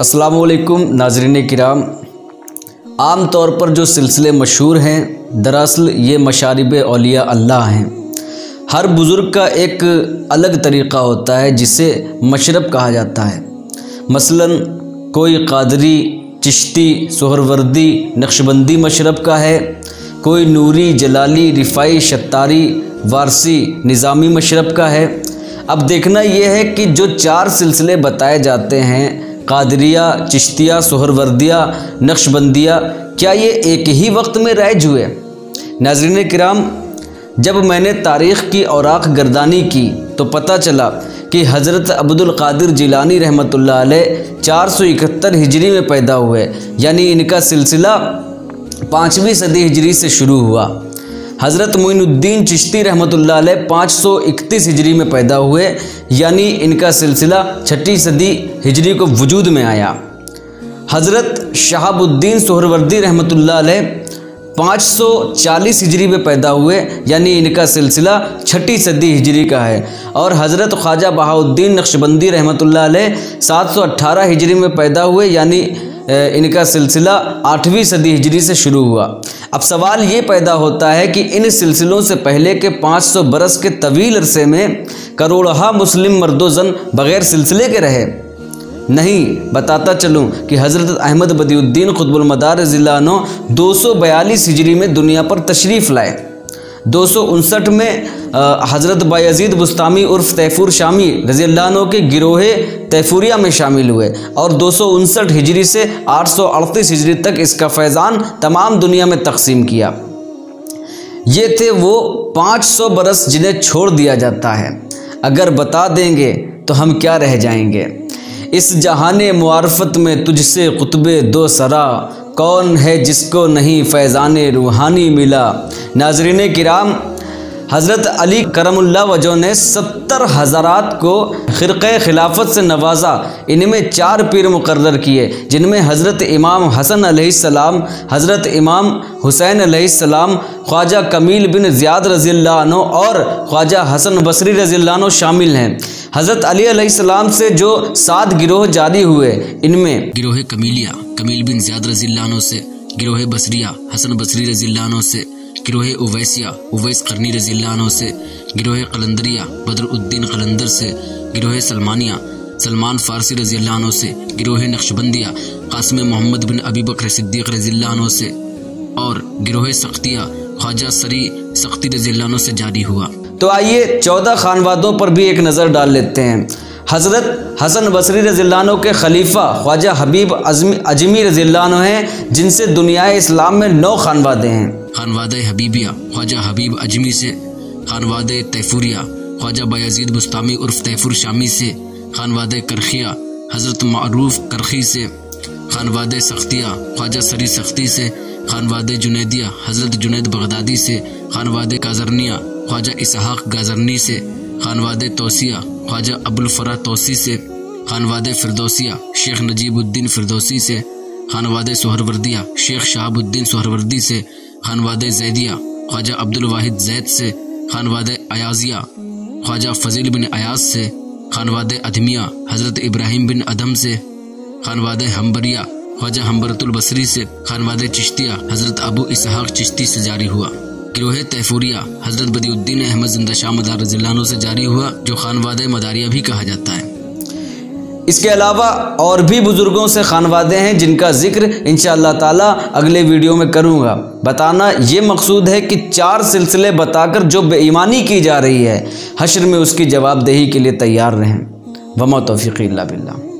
السلام علیکم ناظرین کرام، عام طور پر جو سلسلے مشہور ہیں دراصل یہ مشارب اولیاء اللہ ہیں۔ ہر بزرگ کا ایک الگ طریقہ ہوتا ہے جسے مشرب کہا جاتا ہے۔ مثلا کوئی قادری، چشتی، سہروردی، نقشبندی مشرب کا ہے، کوئی نوری، جلالی، رفاعی، شتاری، وارسی، نظامی مشرب کا ہے۔ اب دیکھنا یہ ہے کہ جو چار سلسلے بتائے جاتے ہیں، قادریہ، چشتیہ، سہروردیہ، نقشبندیہ، کیا یہ ایک ہی وقت میں رائج ہوئے؟ ناظرین کرام، جب میں نے تاریخ کی اوراق گردانی کی تو پتہ چلا کہ حضرت عبدالقادر جیلانی رحمۃ اللہ علیہ 471 ہجری میں پیدا ہوئے، یعنی ان کا سلسلہ 5ویں صدی ہجری سے شروع ہوا۔ حضرت معین الدین چشتی رحمۃ اللہ علیہ 531 ہجری میں پیدا ہوئے، یعنی ان کا سلسلہ 6 صدی ہجری کو وجود میں آیا۔ حضرت شہاب الدین سہروردی رحمۃ اللہ علیہ 540 ہجری میں پیدا ہوئے، یعنی ان کا سلسلہ 6 صدی ہجری کا ہے۔ اور حضرت خواجہ بہاء الدین نقشبندی رحمۃ اللہ علیہ 718 ہجری میں پیدا ہوئے، یعنی ان کا سلسلہ 8ویں صدی ہجری سے شروع ہوا۔ اب سوال یہ پیدا ہوتا ہے کہ ان سلسلوں سے پہلے کے 500 برس کے طویل عرصے میں کروڑہا مسلم مرد و زن بغیر سلسلے کے رہے؟ نہیں، بتاتا چلوں کہ حضرت احمد بدیع الدین قطب المدار رضی اللہ عنہ 242 ہجری میں دنیا پر تشریف لائے۔ 259 میں حضرت بایزید بسطامی عرف تیفور شامی رضی اللہ عنہ کے گروہ تیفوریہ میں شامل ہوئے، اور 259 ہجری سے 838 ہجری تک اس کا فیضان تمام دنیا میں تقسیم کیا۔ یہ تھے وہ 500 برس جنہیں چھوڑ دیا جاتا ہے۔ اگر بتا دیں گے تو ہم کیا رہ جائیں گے؟ اس جہان معارفت میں تجھ سے قطب دو سرا، کون ہے جس کو نہیں فیضان روحانی ملا؟ ناظرین کرام، حضرت علی کرم اللہ وجہ نے 70 حضرات کو خرقہ خلافت سے نوازا۔ ان میں 4 پیر مقرر کیے، جن میں حضرت امام حسن علیہ السلام، حضرت امام حسین علیہ السلام، خواجہ کمیل بن زیاد رضی اللہ عنہ اور خواجہ حسن بصری رضی اللہ عنہ شامل ہیں۔ حضرت علی علیہ السلام سے جو 7 گروہ جاری ہوئے، ان میں گروہ کمیلیہ کمیل بن زیاد رضی اللہ عنہ سے، گروہ بصریہ حسن بصری رضی اللہ عنہ سے، گروہ اویسیہ اویس قرنی رضی اللہ عنہ سے، گروہ قلندریہ بدر الدین قلندر سے، گروہ سلمانیہ سلمان فارسی رضی اللہ عنہ سے، گروہ نقشبندیہ قاسم محمد بن ابی بکر صدیق رضی اللہ عنہ سے، اور گروہ سختیہ خواجہ سری سختی رضی اللہ عنہ سے جاری ہوا۔ تو آئیے 14 خانوادوں پر بھی ایک نظر ڈال لیتے ہیں۔ حضرت حسن بصری رضی اللہ عنہ کے خلیفہ خواجہ حبیب اجمی رضی اللہ عنہ ہیں، جن سے دنیا اسلام میں 9 خانوادے ہیں۔ خانوادہ حبیبیہ خواجہ حبیب اجمی سے، خانوادہ تیفوریہ خواجہ بایزید بسطامی عرف تیفور شامی سے، خانوادہ کرخیہ حضرت معروف کرخی سے، خانوادہ سختیہ خواجہ سری سختی سے، خانوادہ جنیدیہ حضرت جنید بغدادی سے، خانوادہ کازرنیہ خواجہ اسحاق گازرنی سے، خانوادہ توسیہ خواجہ ابوالفرا توسی سے، خانوادہ فردوسیہ شیخ نجیب الدین فردوسی سے، خانوادہ سہروردیہ شیخ شہاب الدین سہروردی سے، خانوادہ زیدیہ خواجہ عبدالواحد زید سے، خانوادہ ایازیہ خواجہ فضیل بن ایاز سے، خانوادہ ادھمیہ حضرت ابراہیم بن ادھم سے، خانوادہ ہمبریہ خواجہ ہمبرت البصری سے، خانوادہ چشتیہ حضرت ابو اسحاق چشتی سے جاری ہوا۔ گروہ تیفوریہ حضرت بدیع الدین احمد زندہ شاہ مدار رضی اللہ عنہ سے جاری ہوا، جو خانوادہ مداریہ بھی کہا جاتا ہے۔ اس کے علاوہ اور بھی بزرگوں سے خانوادے ہیں جن کا ذکر انشاءاللہ تعالی اگلے ویڈیو میں کروں گا۔ بتانا یہ مقصود ہے کہ 4 سلسلے بتا کر جو بے ایمانی کی جا رہی ہے، حشر میں اس کی جواب دہی کے لیے تیار رہیں۔ وما توفیقی الا باللہ۔